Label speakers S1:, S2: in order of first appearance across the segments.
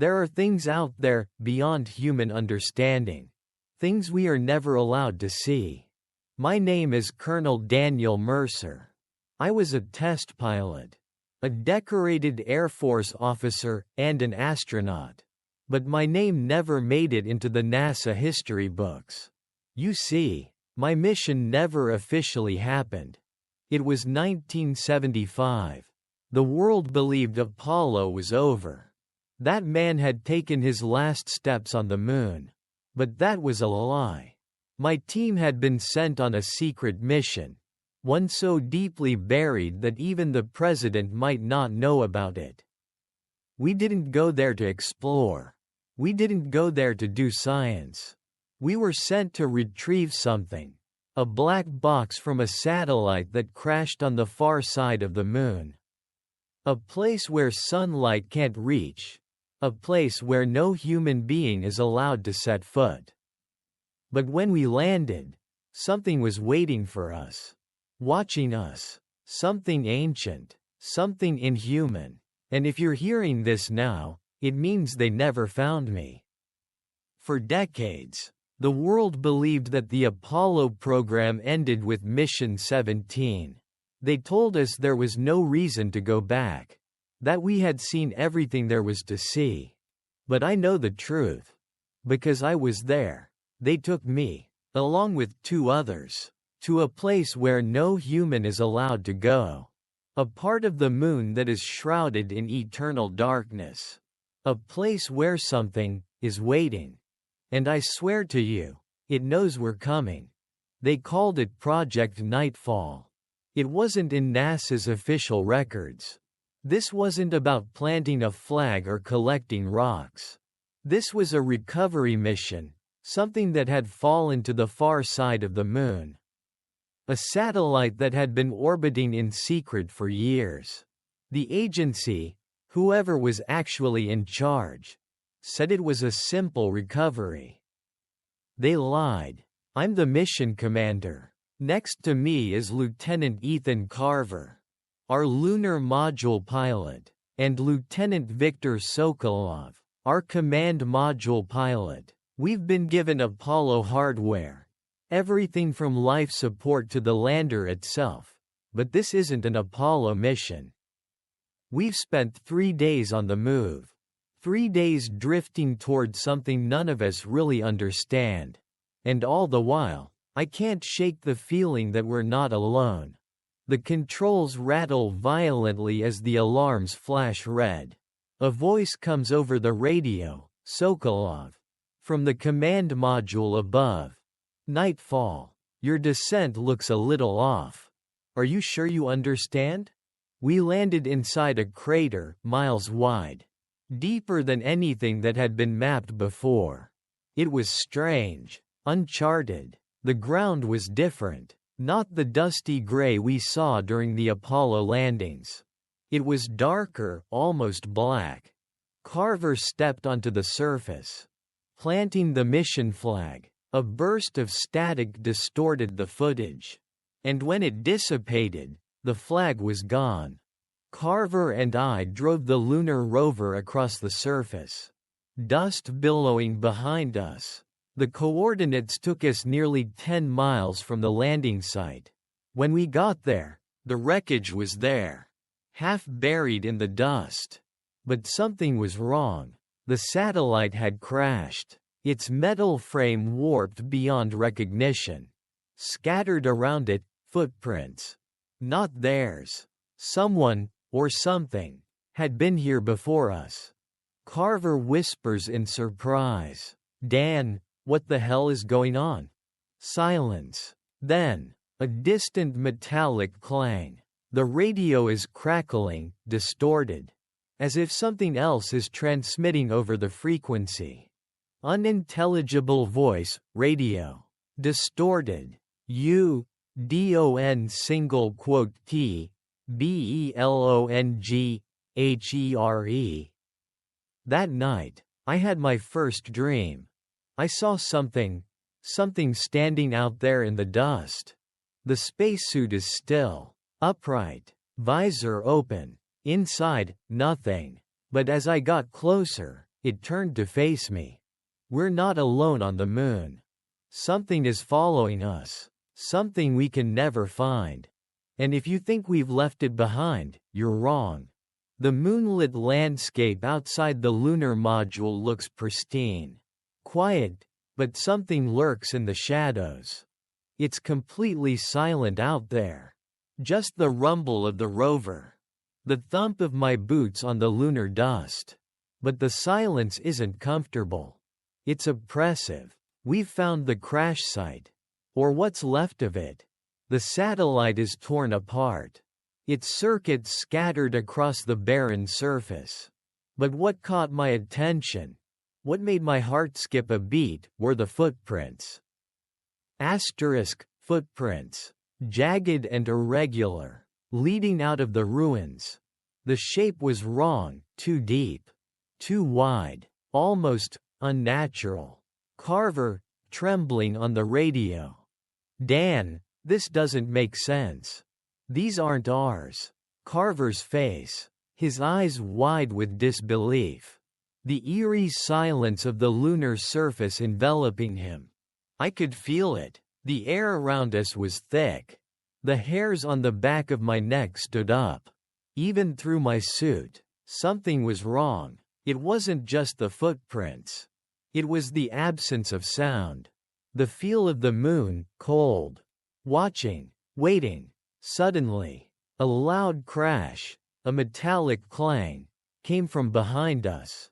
S1: There are things out there, beyond human understanding. Things we are never allowed to see. My name is Colonel Daniel Mercer. I was a test pilot, a decorated Air Force officer, and an astronaut. But my name never made it into the NASA history books. You see, my mission never officially happened. It was 1975. The world believed Apollo was over. That man had taken his last steps on the moon. But that was a lie. My team had been sent on a secret mission, one so deeply buried that even the president might not know about it. We didn't go there to explore. We didn't go there to do science. We were sent to retrieve something, a black box from a satellite that crashed on the far side of the moon. A place where sunlight can't reach. A place where no human being is allowed to set foot. But when we landed, something was waiting for us. Watching us. Something ancient. Something inhuman. And if you're hearing this now, it means they never found me. For decades, the world believed that the Apollo program ended with Mission 17. They told us there was no reason to go back. That we had seen everything there was to see. But I know the truth. Because I was there. They took me, along with 2 others, to a place where no human is allowed to go. A part of the moon that is shrouded in eternal darkness. A place where something is waiting. And I swear to you, it knows we're coming. They called it Project Nightfall. It wasn't in NASA's official records. This wasn't about planting a flag or collecting rocks. This was a recovery mission, something that had fallen to the far side of the moon. A satellite that had been orbiting in secret for years. The agency, whoever was actually in charge, said it was a simple recovery. They lied. I'm the mission commander. Next to me is Lieutenant Ethan Carver, our lunar module pilot, and Lieutenant Viktor Sokolov, our command module pilot. We've been given Apollo hardware. Everything from life support to the lander itself. But this isn't an Apollo mission. We've spent 3 days on the move. 3 days drifting toward something none of us really understand. And all the while, I can't shake the feeling that we're not alone. The controls rattle violently as the alarms flash red. A voice comes over the radio, Sokolov, from the command module above. Nightfall. Your descent looks a little off. Are you sure you understand? We landed inside a crater, miles wide. Deeper than anything that had been mapped before. It was strange, uncharted. The ground was different. Not the dusty gray we saw during the Apollo landings. It was darker, almost black. Carver stepped onto the surface, planting the mission flag. A burst of static distorted the footage. And when it dissipated, the flag was gone. Carver and I drove the lunar rover across the surface. Dust billowing behind us. The coordinates took us nearly 10 miles from the landing site. When we got there, the wreckage was there, half buried in the dust. But something was wrong. The satellite had crashed, its metal frame warped beyond recognition. Scattered around it, footprints. Not theirs. Someone, or something, had been here before us. Carver whispers in surprise. Dan, what the hell is going on? Silence. Then, a distant metallic clang. The radio is crackling, distorted. As if something else is transmitting over the frequency. Unintelligible voice, radio. Distorted. U-D-O-N single quote T, B-E-L-O-N-G-H-E-R-E. That night, I had my first dream. I saw something standing out there in the dust. The spacesuit is still, upright, visor open. Inside, nothing. But as I got closer, It turned to face me. We're not alone on the moon. Something is following us. Something we can never find. And if you think we've left it behind, you're wrong. The moonlit landscape outside the lunar module looks pristine. Quiet, but something lurks in the shadows. It's completely silent out there. Just the rumble of the rover. The thump of my boots on the lunar dust. But the silence isn't comfortable. It's oppressive. We've found the crash site. Or what's left of it. The satellite is torn apart. Its circuits scattered across the barren surface. But what caught my attention, what made my heart skip a beat, were the footprints. Footprints. Jagged and irregular. Leading out of the ruins. The shape was wrong, too deep. Too wide. Almost unnatural. Carver, trembling on the radio. Dan, this doesn't make sense. These aren't ours. Carver's face. His eyes wide with disbelief. The eerie silence of the lunar surface enveloping him. I could feel it. The air around us was thick. The hairs on the back of my neck stood up. Even through my suit, something was wrong. It wasn't just the footprints. It was the absence of sound. The feel of the moon, cold. Watching, waiting. Suddenly, a loud crash, a metallic clang, came from behind us.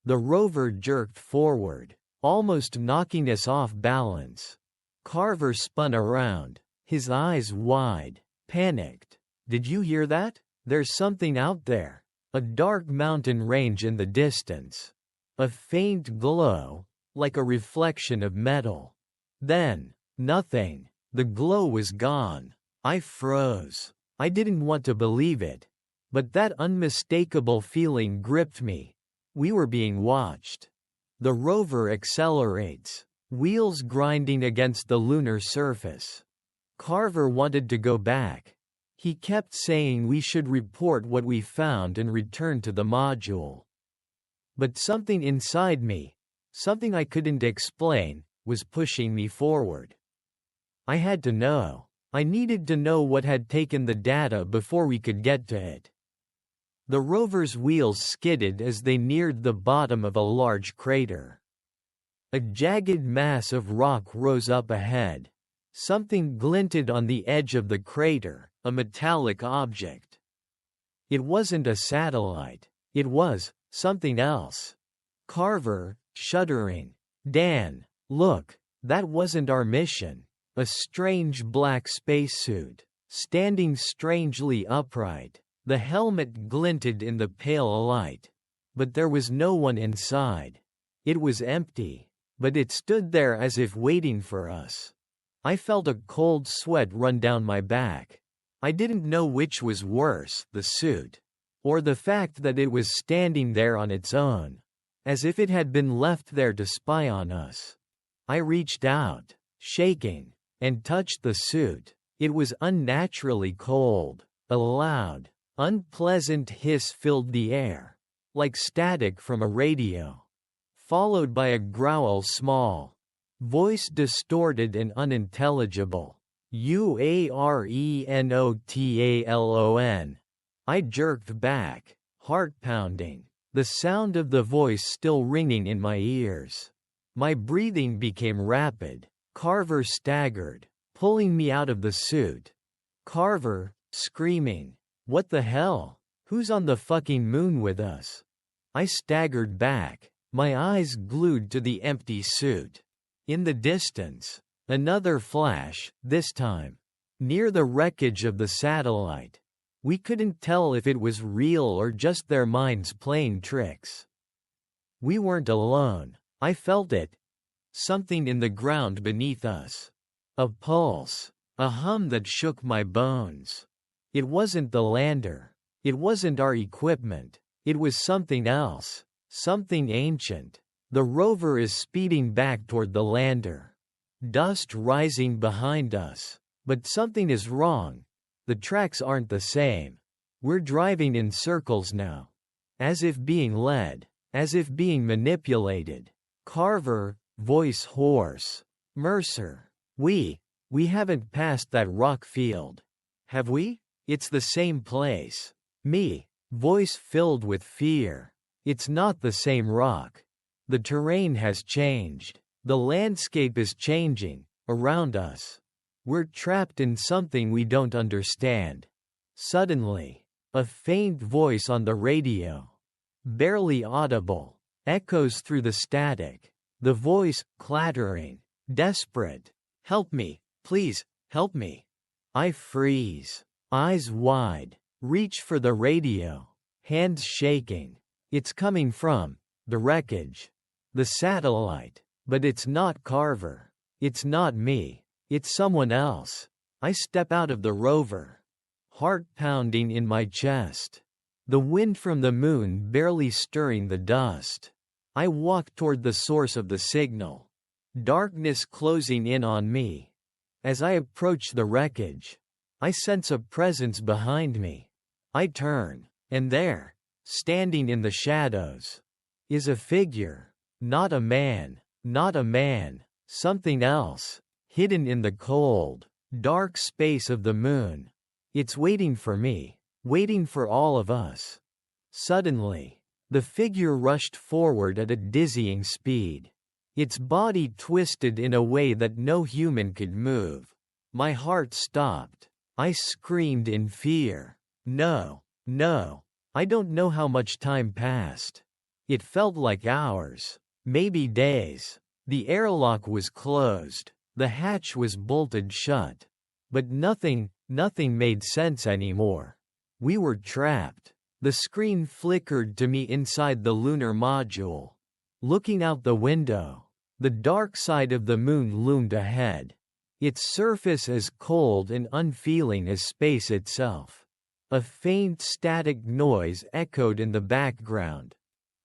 S1: The rover jerked forward, almost knocking us off balance. Carver spun around, his eyes wide, panicked. Did you hear that? There's something out there. A dark mountain range in the distance. A faint glow, like a reflection of metal. Then, nothing. The glow was gone. I froze. I didn't want to believe it. But that unmistakable feeling gripped me. We were being watched. The rover accelerates, wheels grinding against the lunar surface. Carver wanted to go back. He kept saying we should report what we found and return to the module. But something inside me, something I couldn't explain, was pushing me forward. I had to know. I needed to know what had taken the data before we could get to it. The rover's wheels skidded as they neared the bottom of a large crater. A jagged mass of rock rose up ahead. Something glinted on the edge of the crater, a metallic object. It wasn't a satellite. It was something else. Carver, shuddering. Dan, look, that wasn't our mission. A strange black spacesuit, standing strangely upright. The helmet glinted in the pale light. But there was no one inside. It was empty, but it stood there as if waiting for us. I felt a cold sweat run down my back. I didn't know which was worse, the suit, or the fact that it was standing there on its own, as if it had been left there to spy on us. I reached out, shaking, and touched the suit. It was unnaturally cold. A loud, unpleasant hiss filled the air, like static from a radio, followed by a growl small, voice distorted and unintelligible. UARENOTALON. I jerked back, heart pounding, the sound of the voice still ringing in my ears. My breathing became rapid. Carver staggered, pulling me out of the suit. Carver, screaming, "What the hell? Who's on the fucking moon with us?" I staggered back, my eyes glued to the empty suit. In the distance, another flash, this time near the wreckage of the satellite. We couldn't tell if it was real or just their minds playing tricks. We weren't alone. I felt it. Something in the ground beneath us. A pulse. A hum that shook my bones. It wasn't the lander. It wasn't our equipment. It was something else. Something ancient. The rover is speeding back toward the lander. Dust rising behind us. But something is wrong. The tracks aren't the same. We're driving in circles now. As if being led. as if being manipulated. Carver, voice hoarse. Mercer, we haven't passed that rock field. Have we? It's the same place. Me, voice filled with fear. It's not the same rock. The terrain has changed. The landscape is changing around us. We're trapped in something we don't understand. Suddenly, a faint voice on the radio, barely audible, echoes through the static. The voice, clattering, desperate. Help me, please, help me. I freeze, eyes wide, reach for the radio, hands shaking. It's coming from the wreckage, the satellite. But it's not Carver. It's not me. It's someone else. I step out of the rover, heart pounding in my chest. The wind from the moon barely stirring the dust. I walk toward the source of the signal. Darkness closing in on me. As I approach the wreckage, I sense a presence behind me. I turn, and there, standing in the shadows, is a figure. Not a man. Not a man, something else, hidden in the cold, dark space of the moon. It's waiting for me, waiting for all of us. Suddenly, the figure rushed forward at a dizzying speed. Its body twisted in a way that no human could move. My heart stopped. I screamed in fear. No, no, I don't know how much time passed. It felt like hours. Maybe days. The airlock was closed. The hatch was bolted shut. But nothing made sense anymore. We were trapped. The screen flickered to me inside the lunar module. Looking out the window, the dark side of the moon loomed ahead. Its surface as cold and unfeeling as space itself. A faint static noise echoed in the background.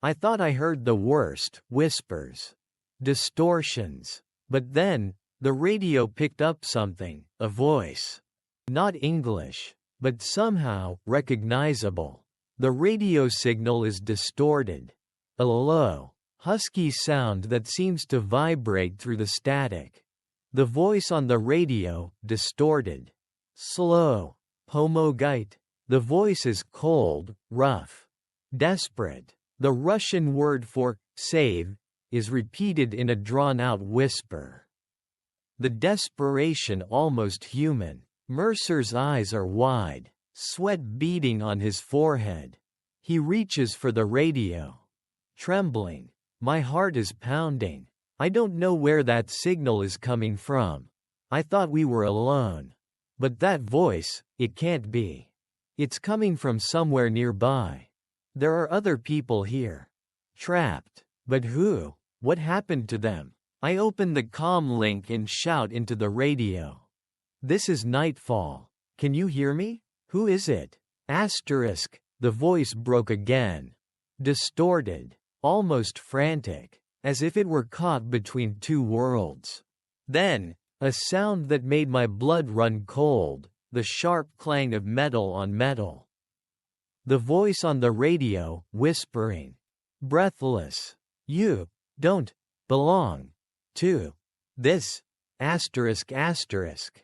S1: I thought I heard the worst, whispers, distortions. But then, the radio picked up something, a voice. Not English, but somehow recognizable. The radio signal is distorted. A low, husky sound that seems to vibrate through the static. The voice on the radio, distorted. Slow, pomogite. The voice is cold, rough, desperate. The Russian word for save is repeated in a drawn-out whisper. The desperation almost human. Mercer's eyes are wide, sweat beading on his forehead. He reaches for the radio. Trembling, my heart is pounding. I don't know where that signal is coming from. I thought we were alone. But that voice, it can't be. It's coming from somewhere nearby. There are other people here. Trapped. But who? What happened to them? I open the comm link and shout into the radio. This is Nightfall. Can you hear me? Who is it? Asterisk. The voice broke again. Distorted. Almost frantic. As if it were caught between two worlds. Then, a sound that made my blood run cold. The sharp clang of metal on metal. The voice on the radio, whispering. Breathless. You don't belong to this asterisk asterisk.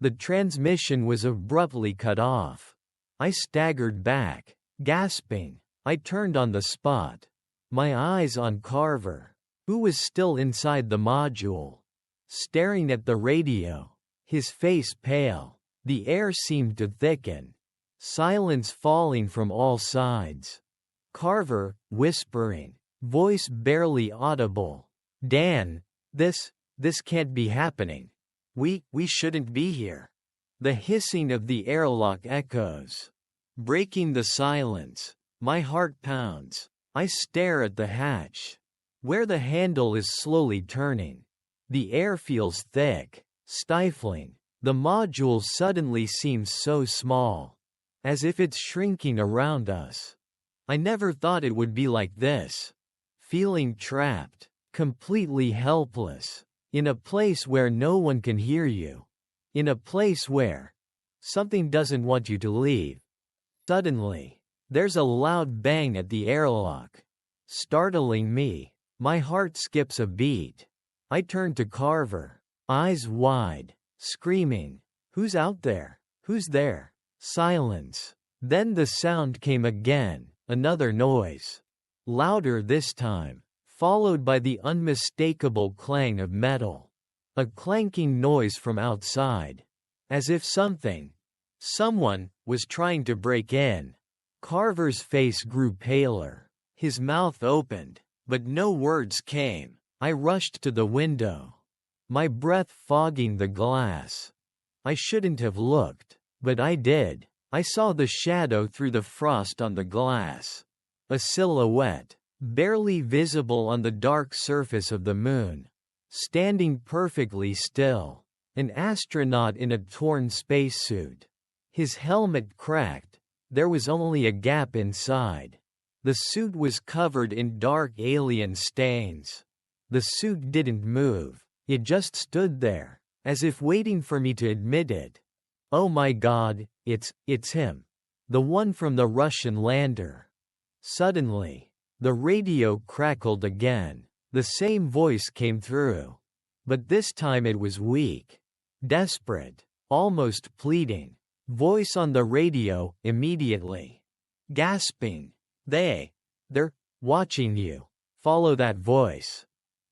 S1: The transmission was abruptly cut off. I staggered back, gasping. I turned on the spot. My eyes on Carver, who was still inside the module, staring at the radio, his face pale. The air seemed to thicken. Silence falling from all sides. Carver, whispering, voice barely audible. Dan, this can't be happening. We shouldn't be here. The hissing of the airlock echoes. Breaking the silence. My heart pounds. I stare at the hatch, where the handle is slowly turning. The air feels thick, stifling. The module suddenly seems so small. As if it's shrinking around us. I never thought it would be like this. Feeling trapped, completely helpless, in a place where no one can hear you. In a place where something doesn't want you to leave. Suddenly, there's a loud bang at the airlock. startling me. My heart skips a beat. I turn to Carver, eyes wide, screaming, "Who's out there? Who's there?" Silence. Then the sound came again, another noise. Louder this time, followed by the unmistakable clang of metal. A clanking noise from outside. As if someone, was trying to break in. Carver's face grew paler. His mouth opened, but no words came. I rushed to the window, my breath fogging the glass. I shouldn't have looked, but I did. I saw the shadow through the frost on the glass. A silhouette, barely visible on the dark surface of the moon. Standing perfectly still. An astronaut in a torn spacesuit. His helmet cracked. There was only a gap inside. The suit was covered in dark alien stains. The suit didn't move. It just stood there, as if waiting for me to admit it. Oh my God, it's him. The one from the Russian lander. Suddenly, the radio crackled again. The same voice came through. But this time it was weak. Desperate. Almost pleading. Voice on the radio, immediately. Gasping. They're watching you. Follow that voice.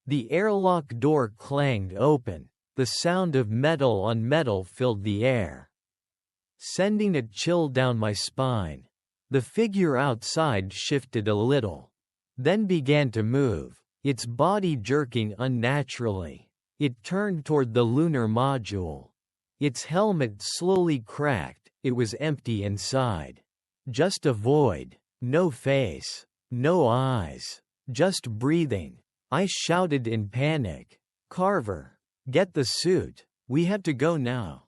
S1: The airlock door clanged open. The sound of metal on metal filled the air, sending a chill down my spine. The figure outside shifted a little, then began to move, its body jerking unnaturally. It turned toward the lunar module. Its helmet slowly cracked. It was empty inside. Just a void. No face. No eyes. Just breathing. I shouted in panic. "Carver, get the suit. We have to go now."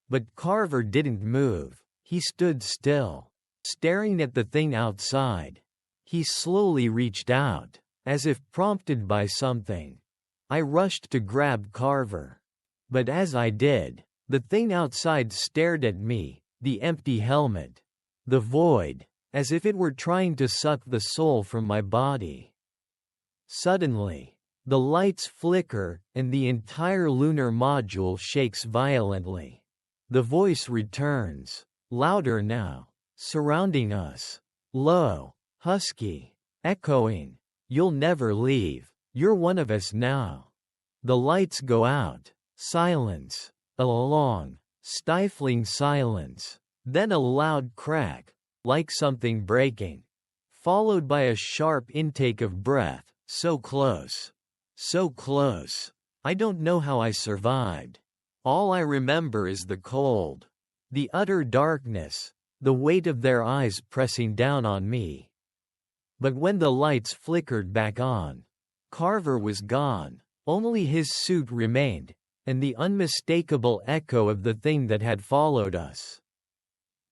S1: But Carver didn't move. He stood still, staring at the thing outside. He slowly reached out, as if prompted by something. I rushed to grab Carver. But as I did, the thing outside stared at me, the empty helmet. The void, as if it were trying to suck the soul from my body. Suddenly, the lights flicker, and the entire lunar module shakes violently. The voice returns, louder now, surrounding us. Low, husky, echoing. "You'll never leave. You're one of us now." The lights go out. Silence. A long, stifling silence. Then a loud crack, like something breaking. Followed by a sharp intake of breath. So close. So close. I don't know how I survived. All I remember is the cold. The utter darkness. The weight of their eyes pressing down on me. But when the lights flickered back on, Carver was gone. Only his suit remained, and the unmistakable echo of the thing that had followed us.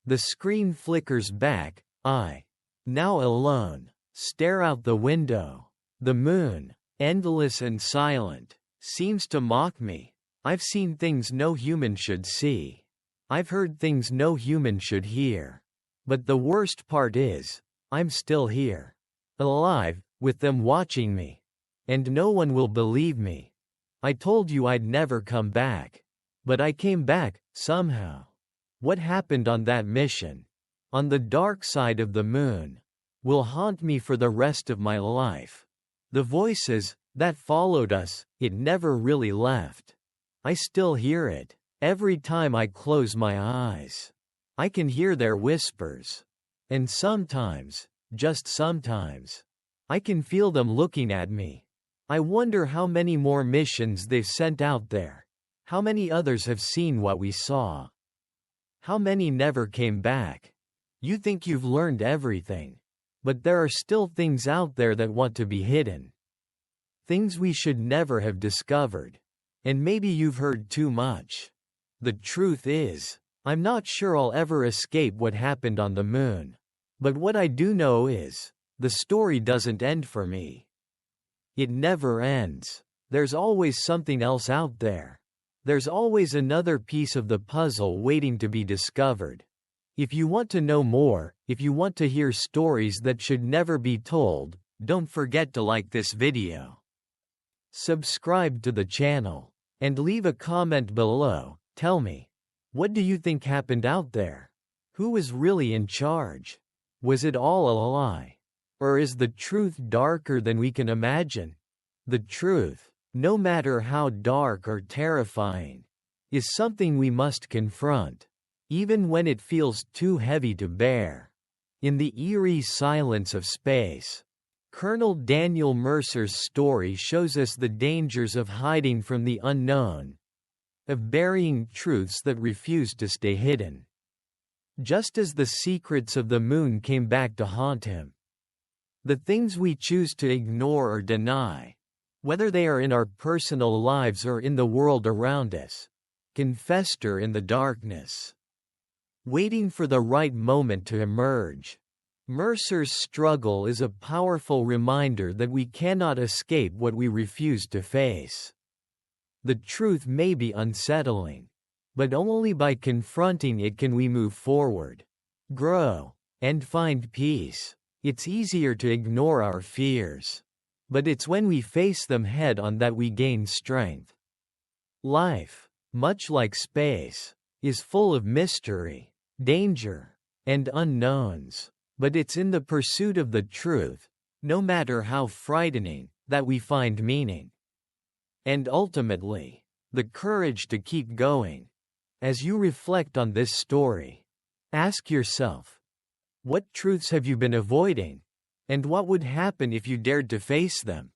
S1: The screen flickers back. I, now alone, stare out the window. The moon, endless and silent, seems to mock me. I've seen things no human should see. I've heard things no human should hear. But the worst part is, I'm still here. Alive, with them watching me. And no one will believe me. I told you I'd never come back. But I came back, somehow. What happened on that mission, on the dark side of the moon, will haunt me for the rest of my life. The voices that followed us, it never really left. I still hear it. Every time I close my eyes, I can hear their whispers. And sometimes, just sometimes, I can feel them looking at me. I wonder how many more missions they've sent out there. How many others have seen what we saw? How many never came back? You think you've learned everything. But there are still things out there that want to be hidden. Things we should never have discovered. And maybe you've heard too much. The truth is, I'm not sure I'll ever escape what happened on the moon. But what I do know is, the story doesn't end for me. It never ends. There's always something else out there. There's always another piece of the puzzle waiting to be discovered. If you want to know more, if you want to hear stories that should never be told, Don't forget to like this video, subscribe to the channel, and leave a comment below. Tell me, what do you think happened out there? Who was really in charge? Was it all a lie? Or is the truth darker than we can imagine? The truth, no matter how dark or terrifying, is something we must confront, even when it feels too heavy to bear. In the eerie silence of space, Colonel Daniel Mercer's story shows us the dangers of hiding from the unknown, of burying truths that refuse to stay hidden. Just as the secrets of the moon came back to haunt him, the things we choose to ignore or deny, whether they are in our personal lives or in the world around us, can fester in the darkness, waiting for the right moment to emerge. Mercer's struggle is a powerful reminder that we cannot escape what we refuse to face. The truth may be unsettling, but only by confronting it can we move forward, grow, and find peace. It's easier to ignore our fears, but it's when we face them head-on that we gain strength. Life, much like space, is full of mystery, danger, and unknowns, but it's in the pursuit of the truth, no matter how frightening, that we find meaning. And ultimately, the courage to keep going. As you reflect on this story, ask yourself, what truths have you been avoiding? And what would happen if you dared to face them?